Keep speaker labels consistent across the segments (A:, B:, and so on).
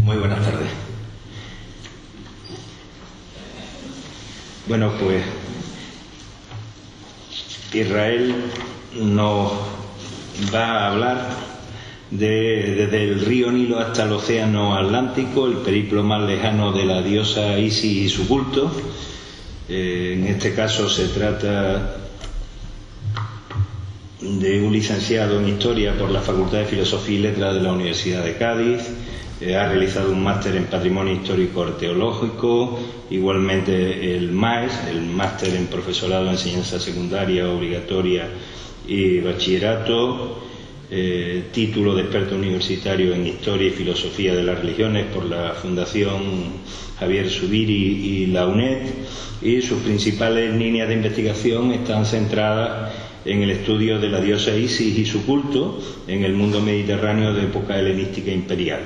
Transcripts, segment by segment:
A: Muy buenas tardes. Bueno, pues Israel nos va a hablar desde el río Nilo hasta el océano Atlántico, el periplo más lejano de la diosa Isis y su culto. En este caso se trata de un licenciado en Historia por la Facultad de Filosofía y Letras de la Universidad de Cádiz. Ha realizado un máster en Patrimonio Histórico Arqueológico, igualmente el MAES, el máster en Profesorado de Enseñanza Secundaria Obligatoria y Bachillerato, título de experto universitario en Historia y Filosofía de las Religiones por la Fundación Javier Zubiri y la UNED, y sus principales líneas de investigación están centradas en el estudio de la diosa Isis y su culto en el mundo mediterráneo de época helenística imperial.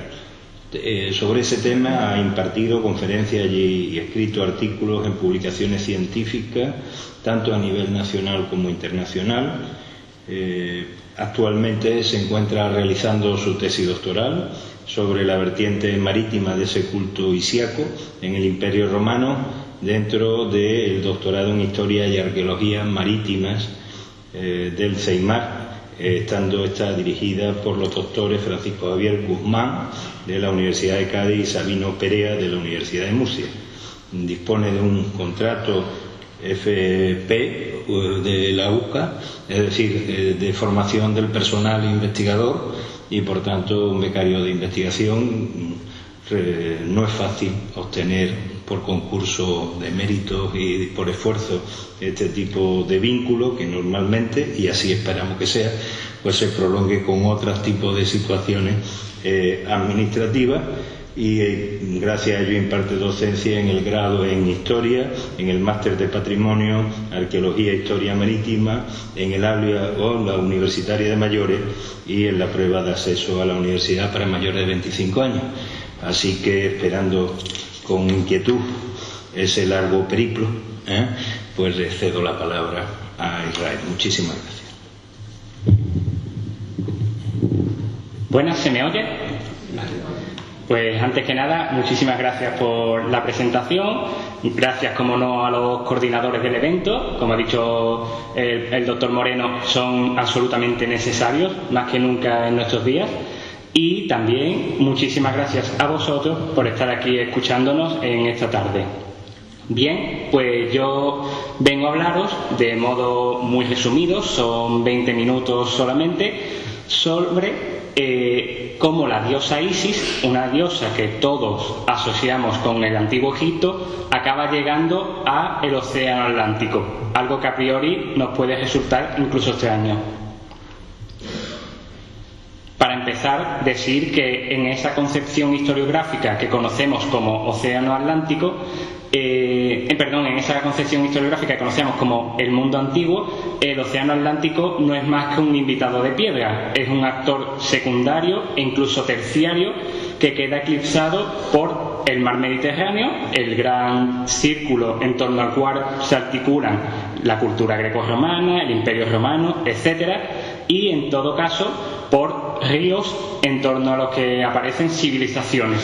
A: Sobre ese tema ha impartido conferencias y escrito artículos en publicaciones científicas, tanto a nivel nacional como internacional. Actualmente se encuentra realizando su tesis doctoral sobre la vertiente marítima de ese culto isiaco en el Imperio Romano, dentro del doctorado en Historia y Arqueología Marítimas del CEIMAR, estando esta dirigida por los doctores Francisco Javier Guzmán de la Universidad de Cádiz y Sabino Perea de la Universidad de Murcia. Dispone de un contrato FP de la UCA, es decir, de formación del personal investigador, y por tanto un becario de investigación. No es fácil obtener por concurso de méritos y por esfuerzo este tipo de vínculo, que normalmente, y así esperamos que sea, pues se prolongue con otros tipos de situaciones administrativas, y gracias a ello imparte docencia en el grado en Historia, en el máster de Patrimonio, Arqueología e Historia Marítima, en el aula universitaria de mayores y en la prueba de acceso a la universidad para mayores de 25 años. Así que, esperando con inquietud ese largo periplo, pues le cedo la palabra a Israel. Muchísimas gracias.
B: Buenas, ¿se me oye? Pues antes que nada, muchísimas gracias por la presentación. Gracias, como no, a los coordinadores del evento. Como ha dicho el doctor Moreno, son absolutamente necesarios, más que nunca en nuestros días. Y también muchísimas gracias a vosotros por estar aquí escuchándonos en esta tarde. Bien, pues yo vengo a hablaros de modo muy resumido, son 20 minutos solamente, sobre cómo la diosa Isis, una diosa que todos asociamos con el antiguo Egipto, acaba llegando al océano Atlántico, algo que a priori nos puede resultar incluso extraño. Para empezar, decir que en esa concepción historiográfica que conocemos como océano Atlántico, en esa concepción historiográfica que conocemos como el mundo antiguo, el océano Atlántico no es más que un invitado de piedra, es un actor secundario e incluso terciario que queda eclipsado por el mar Mediterráneo, el gran círculo en torno al cual se articulan la cultura grecorromana, el Imperio Romano, etcétera, y en todo caso por ríos en torno a los que aparecen civilizaciones.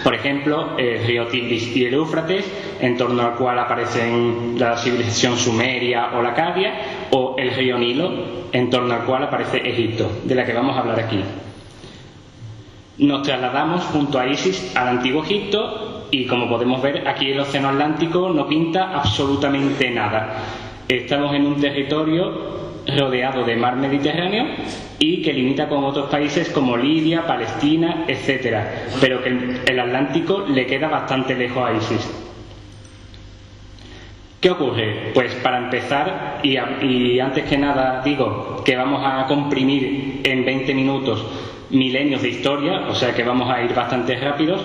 B: Por ejemplo, el río Tigris y el Éufrates, en torno al cual aparecen la civilización sumeria o la acadia, o el río Nilo, en torno al cual aparece Egipto, de la que vamos a hablar aquí. Nos trasladamos junto a Isis al antiguo Egipto y, como podemos ver, aquí el océano Atlántico no pinta absolutamente nada. Estamos en un territorio rodeado de mar Mediterráneo y que limita con otros países como Libia, Palestina, etcétera, pero que el Atlántico le queda bastante lejos a Isis. ¿Qué ocurre? Pues para empezar, y antes que nada digo que vamos a comprimir en 20 minutos milenios de historia, o sea que vamos a ir bastante rápidos.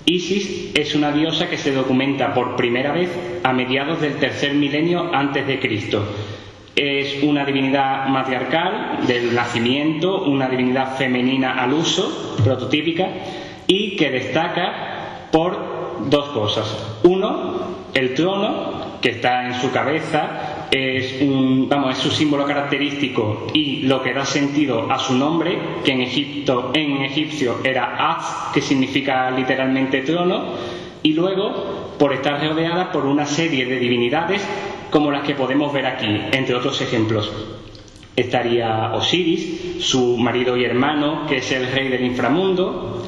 B: Isis es una diosa que se documenta por primera vez a mediados del tercer milenio antes de Cristo. Es una divinidad matriarcal del nacimiento, una divinidad femenina al uso, prototípica, y que destaca por dos cosas. Uno, el trono, que está en su cabeza, es su símbolo característico y lo que da sentido a su nombre, que en egipcio era Az, que significa literalmente trono, y luego por estar rodeada por una serie de divinidades como las que podemos ver aquí, entre otros ejemplos. Estaría Osiris, su marido y hermano, que es el rey del inframundo.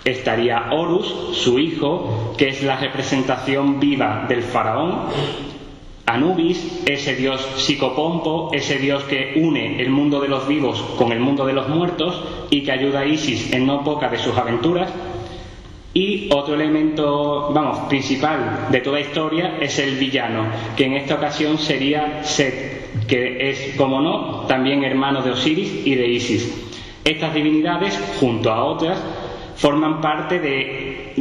B: Estaría Horus, su hijo, que es la representación viva del faraón. Anubis, ese dios psicopompo, ese dios que une el mundo de los vivos con el mundo de los muertos y que ayuda a Isis en no pocas de sus aventuras. Y otro elemento, principal de toda historia es el villano, que en esta ocasión sería Set, que es, como no, también hermano de Osiris y de Isis. Estas divinidades, junto a otras, forman parte del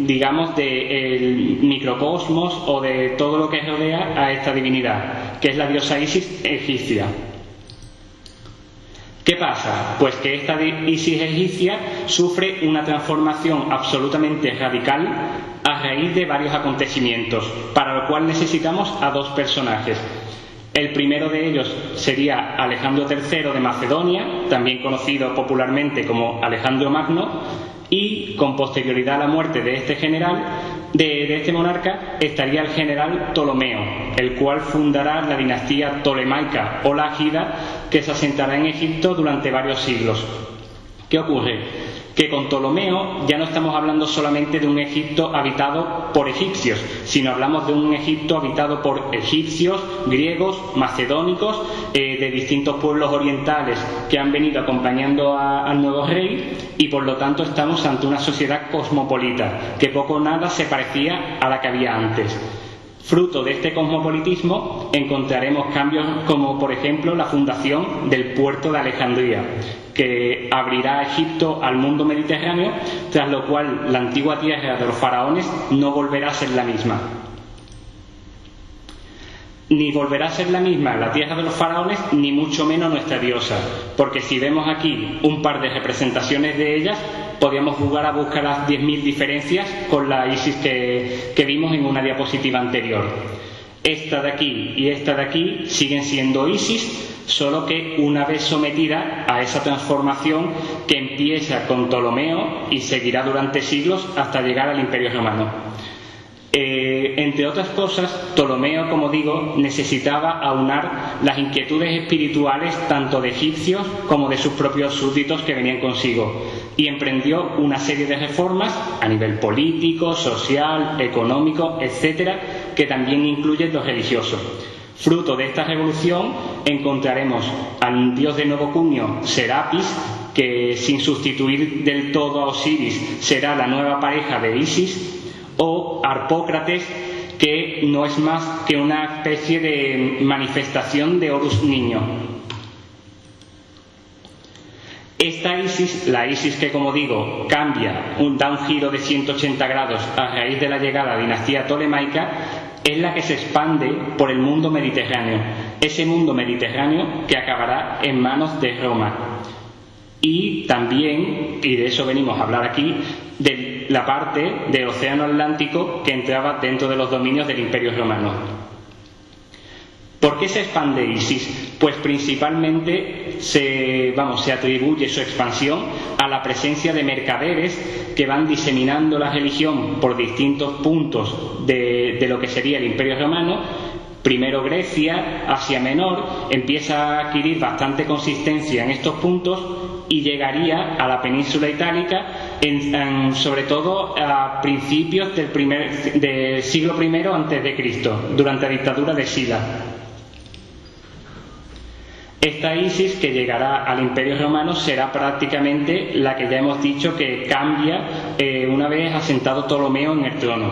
B: microcosmos o de todo lo que rodea a esta divinidad, que es la diosa Isis egipcia. ¿Qué pasa? Pues que esta Isis egipcia sufre una transformación absolutamente radical a raíz de varios acontecimientos, para lo cual necesitamos a dos personajes. El primero de ellos sería Alejandro III de Macedonia, también conocido popularmente como Alejandro Magno, y con posterioridad a la muerte de este general, de este monarca, estaría el general Ptolomeo, el cual fundará la dinastía tolemaica o lágida, que se asentará en Egipto durante varios siglos. ¿Qué ocurre? Que con Ptolomeo ya no estamos hablando solamente de un Egipto habitado por egipcios, sino hablamos de un Egipto habitado por egipcios, griegos, macedónicos, de distintos pueblos orientales que han venido acompañando al nuevo rey, y por lo tanto estamos ante una sociedad cosmopolita que poco o nada se parecía a la que había antes. Fruto de este cosmopolitismo encontraremos cambios como, por ejemplo, la fundación del puerto de Alejandría, que abrirá Egipto al mundo mediterráneo, tras lo cual la antigua tierra de los faraones no volverá a ser la misma. Ni volverá a ser la misma la tierra de los faraones, ni mucho menos nuestra diosa, porque si vemos aquí un par de representaciones de ellas, podríamos jugar a buscar las 10.000 diferencias con la Isis que vimos en una diapositiva anterior. Esta de aquí y esta de aquí siguen siendo Isis, solo que una vez sometida a esa transformación que empieza con Ptolomeo y seguirá durante siglos hasta llegar al Imperio Romano. Entre otras cosas, Ptolomeo, como digo, necesitaba aunar las inquietudes espirituales tanto de egipcios como de sus propios súbditos que venían consigo, y emprendió una serie de reformas a nivel político, social, económico, etcétera, que también incluyen lo religioso. Fruto de esta revolución encontraremos al dios de nuevo cuño, Serapis, que sin sustituir del todo a Osiris será la nueva pareja de Isis, o Harpócrates, que no es más que una especie de manifestación de Horus niño. Esta Isis, la Isis que, como digo, cambia, da un giro de 180 grados a raíz de la llegada a la dinastía tolemaica, es la que se expande por el mundo mediterráneo, ese mundo mediterráneo que acabará en manos de Roma. Y también, y de eso venimos a hablar aquí, de la parte del Océano Atlántico que entraba dentro de los dominios del Imperio Romano. ¿Por qué se expande Isis? Pues principalmente se atribuye su expansión a la presencia de mercaderes que van diseminando la religión por distintos puntos de lo que sería el Imperio Romano. Primero Grecia, Asia Menor, empieza a adquirir bastante consistencia en estos puntos y llegaría a la península itálica sobre todo a principios del siglo I a.C., durante la dictadura de Sila. Esta Isis que llegará al Imperio Romano será prácticamente la que ya hemos dicho que cambia una vez asentado Ptolomeo en el trono.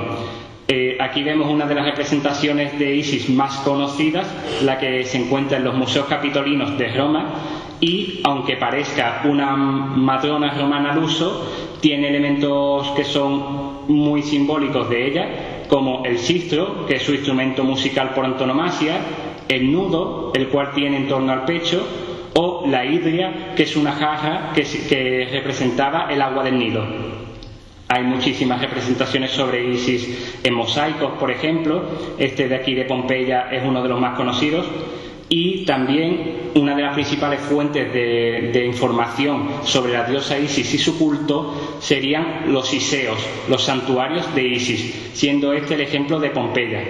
B: Aquí vemos una de las representaciones de Isis más conocidas, la que se encuentra en los museos capitolinos de Roma, y aunque parezca una matrona romana al uso, tiene elementos que son muy simbólicos de ella, como el sistro, que es su instrumento musical por antonomasia, el nudo, el cual tiene en torno al pecho, o la hidria, que es una jarra que representaba el agua del Nilo. Hay muchísimas representaciones sobre Isis en mosaicos, por ejemplo. Este de aquí de Pompeya es uno de los más conocidos. y también una de las principales fuentes de información sobre la diosa Isis y su culto serían los iseos, los santuarios de Isis, siendo este el ejemplo de Pompeya.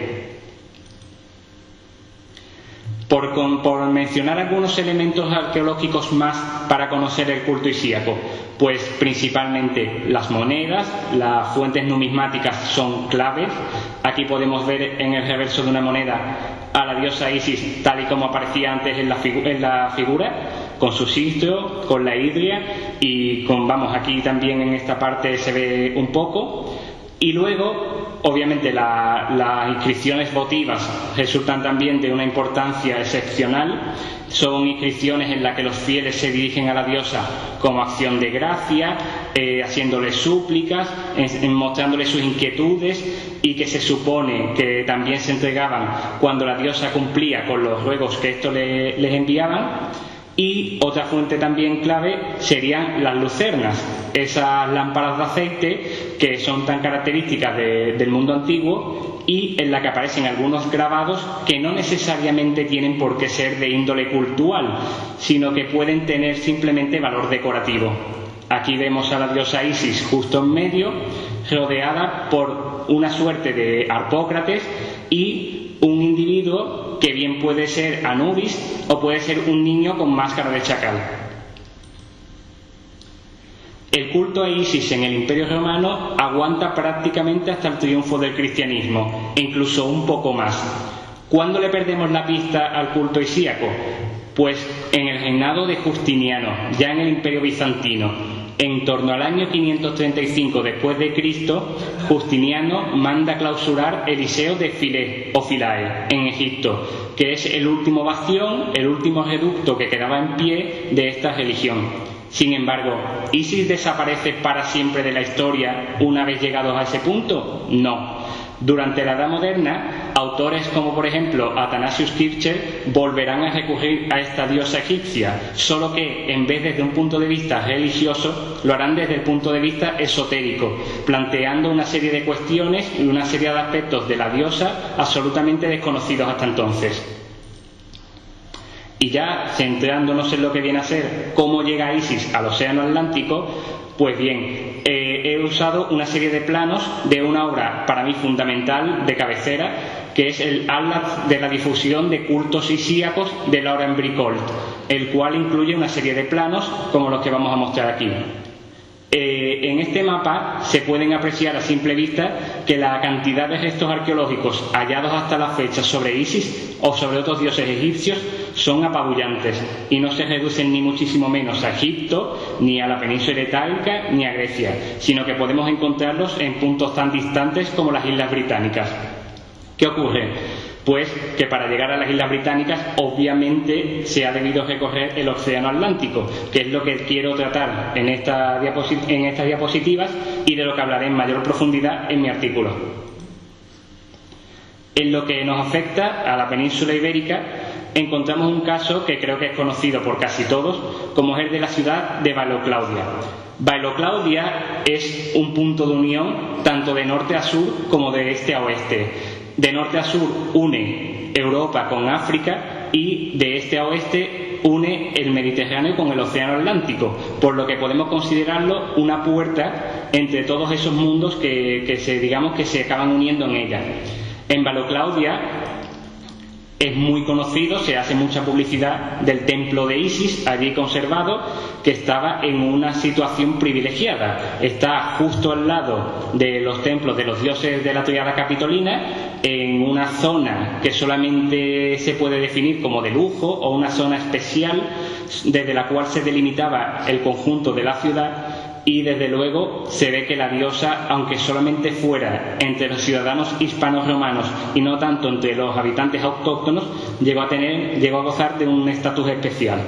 B: Por mencionar algunos elementos arqueológicos más para conocer el culto isíaco, pues principalmente las monedas, las fuentes numismáticas son claves. Aquí podemos ver en el reverso de una moneda a la diosa Isis tal y como aparecía antes en la figura, con su cistro, con la hidria y aquí también en esta parte se ve un poco. Y luego, obviamente, las inscripciones votivas resultan también de una importancia excepcional. Son inscripciones en las que los fieles se dirigen a la diosa como acción de gracia, haciéndole súplicas, mostrándole sus inquietudes, y que se supone que también se entregaban cuando la diosa cumplía con los ruegos que estos les enviaban. Y otra fuente también clave serían las lucernas, esas lámparas de aceite que son tan características del mundo antiguo y en la que aparecen algunos grabados que no necesariamente tienen por qué ser de índole cultural, sino que pueden tener simplemente valor decorativo. Aquí vemos a la diosa Isis justo en medio, rodeada por una suerte de Harpócrates y un individuo que bien puede ser Anubis o puede ser un niño con máscara de chacal. El culto a Isis en el Imperio Romano aguanta prácticamente hasta el triunfo del cristianismo, e incluso un poco más. ¿Cuándo le perdemos la pista al culto isíaco? Pues en el reinado de Justiniano, ya en el Imperio Bizantino. En torno al año 535 después de Cristo, Justiniano manda clausurar el Iseo de Philae o Philae en Egipto, que es el último bastión, el último reducto que quedaba en pie de esta religión. Sin embargo, ¿Isis desaparece para siempre de la historia una vez llegados a ese punto? No. Durante la Edad Moderna, autores como por ejemplo Athanasius Kircher volverán a recurrir a esta diosa egipcia, solo que en vez desde un punto de vista religioso, lo harán desde el punto de vista esotérico, planteando una serie de cuestiones y una serie de aspectos de la diosa absolutamente desconocidos hasta entonces. Y ya centrándonos en lo que viene a ser cómo llega Isis al Océano Atlántico, pues bien, he usado una serie de planos de una obra para mí fundamental de cabecera, que es el Atlas de la difusión de cultos isíacos de Laurent Bricolt, el cual incluye una serie de planos como los que vamos a mostrar aquí. En este mapa se pueden apreciar a simple vista que la cantidad de restos arqueológicos hallados hasta la fecha sobre Isis o sobre otros dioses egipcios son apabullantes y no se reducen ni muchísimo menos a Egipto, ni a la península itálica, ni a Grecia, sino que podemos encontrarlos en puntos tan distantes como las Islas Británicas. ¿Qué ocurre? Pues que para llegar a las Islas Británicas obviamente se ha debido recorrer el Océano Atlántico, que es lo que quiero tratar en estas diapositivas y de lo que hablaré en mayor profundidad en mi artículo. En lo que nos afecta a la península ibérica, encontramos un caso que creo que es conocido por casi todos, como es el de la ciudad de Bailo Claudia. Bailo Claudia es un punto de unión tanto de norte a sur como de este a oeste. De norte a sur une Europa con África y de este a oeste une el Mediterráneo con el Océano Atlántico, por lo que podemos considerarlo una puerta entre todos esos mundos que se acaban uniendo en ella. En Bailo Claudia es muy conocido, se hace mucha publicidad del templo de Isis allí conservado, que estaba en una situación privilegiada. Está justo al lado de los templos de los dioses de la Tríada Capitolina, en una zona que solamente se puede definir como de lujo o una zona especial desde la cual se delimitaba el conjunto de la ciudad. Y desde luego se ve que la diosa, aunque solamente fuera entre los ciudadanos hispanos romanos y no tanto entre los habitantes autóctonos, llegó a gozar de un estatus especial.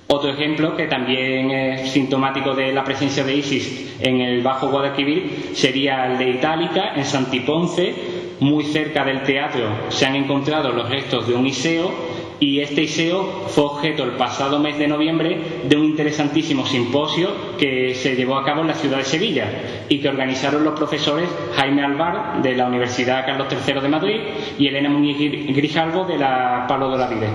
B: Otro ejemplo que también es sintomático de la presencia de Isis en el Bajo Guadalquivir sería el de Itálica, en Santiponce. Muy cerca del teatro se han encontrado los restos de un Iseo y este Iseo fue objeto el pasado mes de noviembre de un interesantísimo simposio que se llevó a cabo en la ciudad de Sevilla y que organizaron los profesores Jaime Alvar de la Universidad Carlos III de Madrid y Elena Muñiz Grijalvo de la Pablo de Olavide.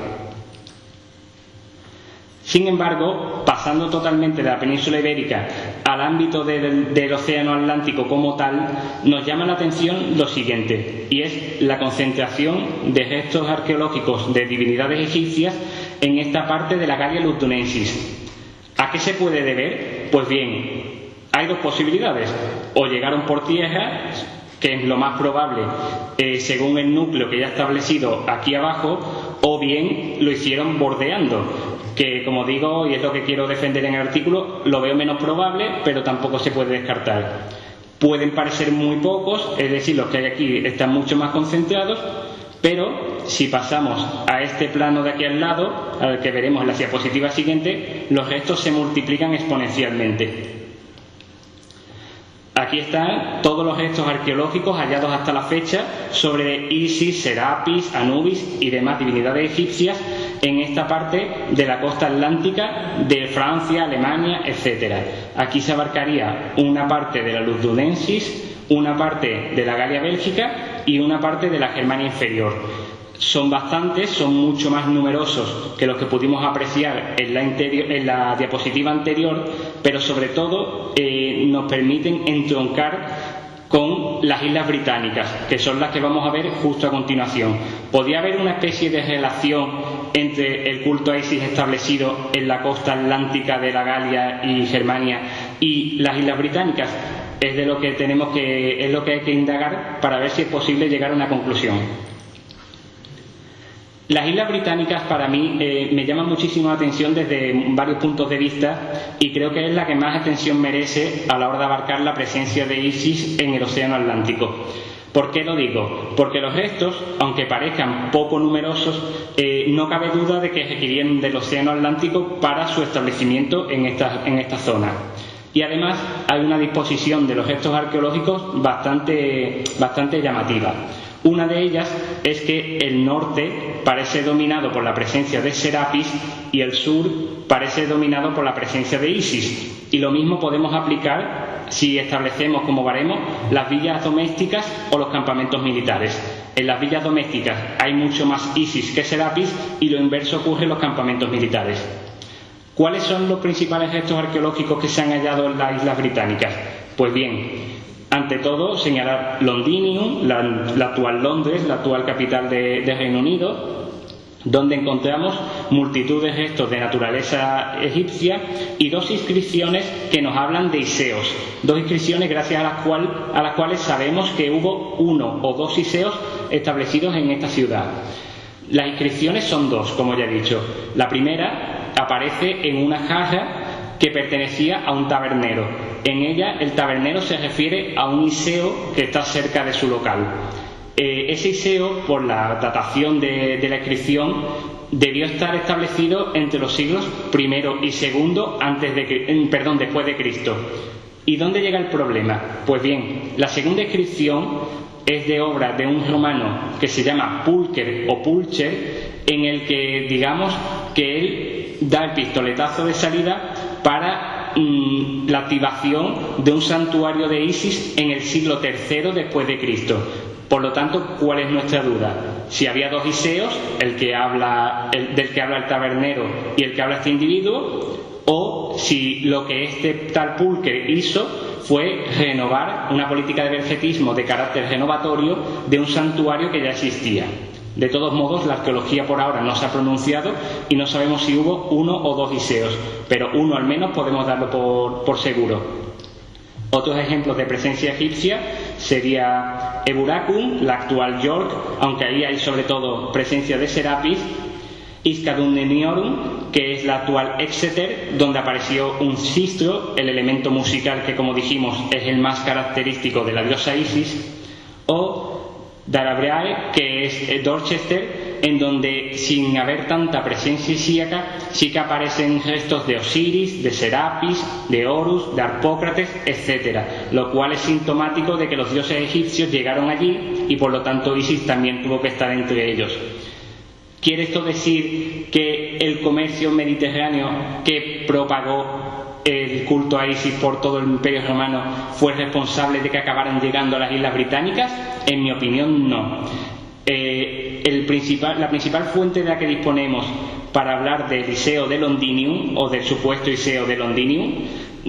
B: Sin embargo, pasando totalmente de la península ibérica al ámbito del océano Atlántico como tal, nos llama la atención lo siguiente, y es la concentración de restos arqueológicos de divinidades egipcias en esta parte de la Galia Lugdunensis. ¿A qué se puede deber? Pues bien, hay dos posibilidades: o llegaron por tierra, que es lo más probable según el núcleo que ya establecido aquí abajo, o bien lo hicieron bordeando, que, como digo, y es lo que quiero defender en el artículo, lo veo menos probable, pero tampoco se puede descartar. Pueden parecer muy pocos, es decir, los que hay aquí están mucho más concentrados, pero si pasamos a este plano de aquí al lado, al que veremos en la diapositiva siguiente, los restos se multiplican exponencialmente. Aquí están todos los restos arqueológicos hallados hasta la fecha sobre Isis, Serapis, Anubis y demás divinidades egipcias en esta parte de la costa atlántica de Francia, Alemania, etc. Aquí se abarcaría una parte de la Lugdunensis, una parte de la Galia Bélgica y una parte de la Germania inferior. Son bastantes, son mucho más numerosos que los que pudimos apreciar en la diapositiva anterior, pero sobre todo nos permiten entroncar con las Islas Británicas, que son las que vamos a ver justo a continuación. ¿Podría haber una especie de relación entre el culto a Isis establecido en la costa atlántica de la Galia y Germania y las Islas Británicas? Es lo que hay que indagar para ver si es posible llegar a una conclusión. Las Islas Británicas para mí me llaman muchísimo la atención desde varios puntos de vista y creo que es la que más atención merece a la hora de abarcar la presencia de Isis en el océano Atlántico. ¿Por qué lo digo? Porque los restos, aunque parezcan poco numerosos, no cabe duda de que requerían del océano Atlántico para su establecimiento en esta zona. Y además hay una disposición de los restos arqueológicos bastante llamativa. Una de ellas es que el norte parece dominado por la presencia de Serapis y el sur parece dominado por la presencia de Isis. Y lo mismo podemos aplicar si establecemos como baremo las villas domésticas o los campamentos militares. En las villas domésticas hay mucho más Isis que Serapis y lo inverso ocurre en los campamentos militares. ¿Cuáles son los principales restos arqueológicos que se han hallado en las Islas Británicas? Pues bien, ante todo, señalar Londinium, la actual Londres, la actual capital de Reino Unido, donde encontramos multitud de restos de naturaleza egipcia y dos inscripciones que nos hablan de Iseos. Dos inscripciones gracias a las cuales sabemos que hubo uno o dos Iseos establecidos en esta ciudad. Las inscripciones son dos, como ya he dicho. La primera aparece en una jarra que pertenecía a un tabernero. En ella el tabernero se refiere a un Iseo que está cerca de su local. Ese Iseo, por la datación de la inscripción, debió estar establecido entre los siglos I y II después de Cristo. ¿Y dónde llega el problema? Pues bien, la segunda inscripción es de obra de un romano que se llama Pulcher o Pulcher, en el que digamos que él da el pistoletazo de salida para la activación de un santuario de Isis en el siglo III después de Cristo. Por lo tanto, ¿cuál es nuestra duda? Si había dos Iseos, del que habla el tabernero y el que habla este individuo, o si lo que este tal Pulcher hizo fue renovar una política de vergetismo de carácter renovatorio de un santuario que ya existía. De todos modos, la arqueología por ahora no se ha pronunciado y no sabemos si hubo uno o dos Iseos, pero uno al menos podemos darlo por seguro. Otros ejemplos de presencia egipcia sería Eburacum, la actual York, aunque ahí hay sobre todo presencia de Serapis, Iscaduneniorum, que es la actual Exeter, donde apareció un sistro, el elemento musical que, como dijimos, es el más característico de la diosa Isis, o Darabrae, que es Dorchester, en donde, sin haber tanta presencia isíaca, sí que aparecen restos de Osiris, de Serapis, de Horus, de Harpócrates, etc., lo cual es sintomático de que los dioses egipcios llegaron allí y por lo tanto Isis también tuvo que estar entre ellos. ¿Quiere esto decir que el comercio mediterráneo que propagó el culto a Isis por todo el Imperio Romano fue responsable de que acabaran llegando a las Islas Británicas? En mi opinión, no. La principal fuente de la que disponemos para hablar del Iseo de Londinium, o del supuesto Iseo de Londinium,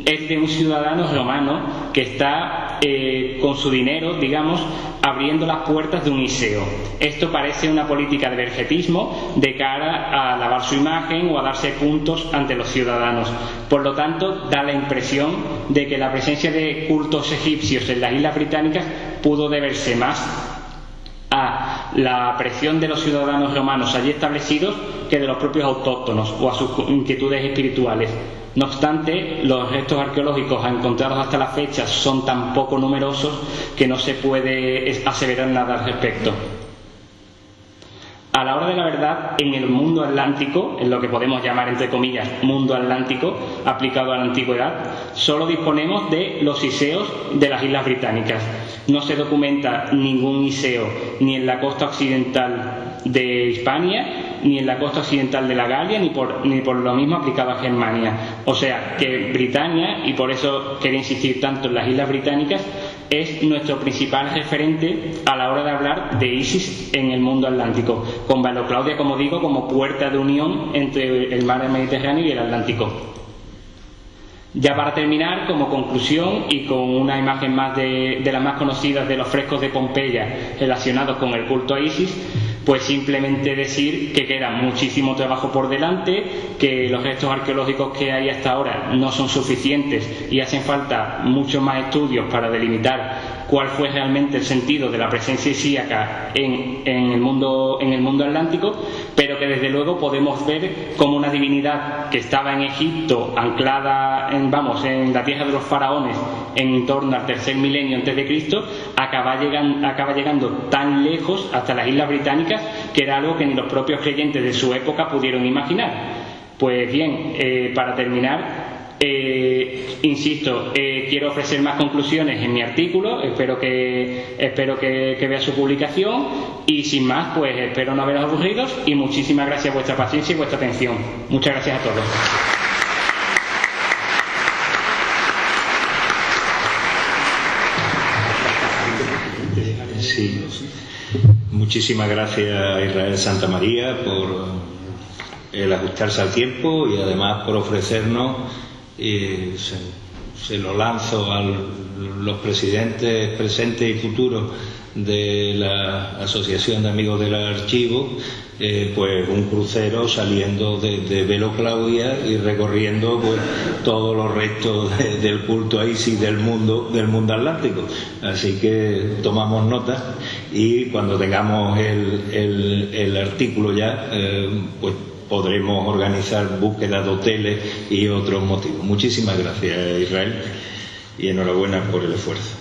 B: es de un ciudadano romano que está con su dinero, digamos, abriendo las puertas de un Iseo. Esto parece una política de vergetismo de cara a lavar su imagen o a darse puntos ante los ciudadanos. Por lo tanto, da la impresión de que la presencia de cultos egipcios en las Islas Británicas pudo deberse más a la presión de los ciudadanos romanos allí establecidos que de los propios autóctonos o a sus inquietudes espirituales. No obstante, los restos arqueológicos encontrados hasta la fecha son tan poco numerosos que no se puede aseverar nada al respecto. A la hora de la verdad, en el mundo atlántico, en lo que podemos llamar entre comillas mundo atlántico aplicado a la antigüedad, solo disponemos de los iseos de las Islas Británicas. No se documenta ningún iseo ni en la costa occidental de Hispania, ni en la costa occidental de la Galia, ni por lo mismo aplicado a Germania. O sea que Britania, y por eso quería insistir tanto en las Islas Británicas, es nuestro principal referente a la hora de hablar de Isis en el mundo atlántico, con Baloclaudia, como digo, como puerta de unión entre el mar Mediterráneo y el Atlántico. Ya para terminar, como conclusión y con una imagen más de las más conocidas de los frescos de Pompeya relacionados con el culto a Isis, pues simplemente decir que queda muchísimo trabajo por delante, que los restos arqueológicos que hay hasta ahora no son suficientes y hacen falta muchos más estudios para delimitar cuál fue realmente el sentido de la presencia isíaca en el mundo atlántico, pero que desde luego podemos ver como una divinidad que estaba en Egipto, anclada en la tierra de los faraones en torno al tercer milenio antes de Cristo, acaba llegando tan lejos hasta las Islas Británicas, que era algo que ni los propios creyentes de su época pudieron imaginar. Pues bien, para terminar, insisto, quiero ofrecer más conclusiones en mi artículo, espero que vea su publicación, y sin más, pues espero no haberos aburridos, y muchísimas gracias por vuestra paciencia y vuestra atención. Muchas gracias a todos.
A: Sí. Muchísimas gracias a Israel Santamaría por el ajustarse al tiempo y además por ofrecernos, se lo lanzo a los presidentes presentes y futuros de la Asociación de Amigos del Archivo, pues un crucero saliendo de Baloclaudia y recorriendo pues todos los restos del culto a Isis del mundo atlántico. Así que tomamos nota, y cuando tengamos el artículo ya, pues podremos organizar búsquedas de hoteles y otros motivos. Muchísimas gracias, Israel, y enhorabuena por el esfuerzo.